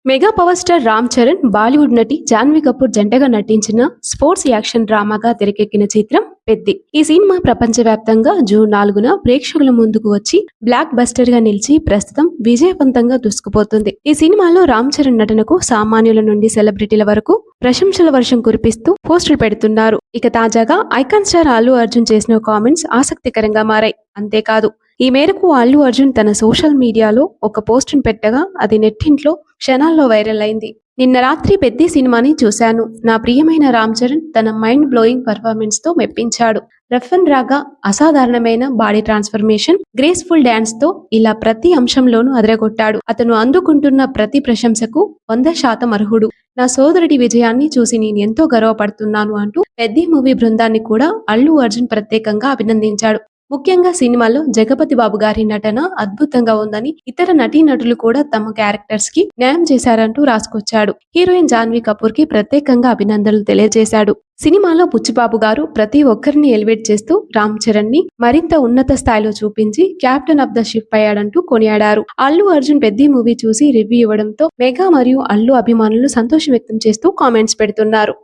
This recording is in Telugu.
Mega power star Ram Charan, Bollywood నటి జాన్వీ కపూర్ జంటగా నటించిన స్పోర్ట్స్ యాక్షన్ డ్రామాగా తెరకెక్కిన చిత్రం పెద్ది. ఈ సినిమా ప్రపంచవ్యాప్తంగా జూన్ 4న ప్రేక్షకుల ముందుకు వచ్చి బ్లాక్ బస్టర్ గా నిలిచి ప్రస్తుతం విజయవంతంగా దూసుకుపోతుంది. ఈ సినిమాలో రామ్ చరణ్ నటనకు సామాన్యుల నుండి సెలబ్రిటీల వరకు ప్రశంసల వర్షం కురిపిస్తూ పోస్టులు పెడుతున్నారు. ఇక తాజాగా ఐకాన్ స్టార్ అల్లు అర్జున్ చేసిన కామెంట్స్ ఆసక్తికరంగా మారాయి. అంతేకాదు, ఈ మేరకు అల్లు అర్జున్ తన సోషల్ మీడియాలో ఒక పోస్టును పెట్టగా అది నెట్టింట్లో క్షణాల్లో వైరల్ అయింది. నిన్న రాత్రి పెద్ది సినిమాని చూశాను. నా ప్రియమైన రామ్ చరణ్ తన మైండ్ బ్లోయింగ్ పర్ఫార్మెన్స్ తో మెప్పించాడు. రఫన్ రాగా అసాధారణమైన బాడీ ట్రాన్స్ఫర్మేషన్, గ్రేస్ఫుల్ డాన్స్ తో ఇలా ప్రతి అంశంలోనూ అదరగొట్టాడు. అతను అందుకుంటున్న ప్రతి ప్రశంసకు 100% అర్హుడు. నా సోదరుడి విజయాన్ని చూసి నేను ఎంతో గర్వపడుతున్నాను అంటూ పెద్ది మూవీ బృందాన్ని కూడా అల్లు అర్జున్ ప్రత్యేకంగా అభినందించాడు. ముఖ్యంగా సినిమాలో జగపతి బాబు గారి నటన అద్భుతంగా ఉందని, ఇతర నటీనటులు కూడా తమ క్యారెక్టర్స్ కి న్యాయం చేశారంటూ రాసుకొచ్చాడు. హీరోయిన్ జాన్వీ కపూర్ కి ప్రత్యేకంగా అభినందనలు తెలియజేశాడు. సినిమాలో బుచ్చిబాబు గారు ప్రతి ఒక్కరిని ఎలివేట్ చేస్తూ రామ్ చరణ్ ని మరింత ఉన్నత స్థాయిలో చూపించి కెప్టెన్ ఆఫ్ ద షిప్ అయ్యాడంటూ కొనియాడారు. అల్లు అర్జున్ పెద్ది మూవీ చూసి రివ్యూ ఇవ్వడంతో మెగా మరియు అల్లు అభిమానులు సంతోషం వ్యక్తం చేస్తూ కామెంట్స్ పెడుతున్నారు.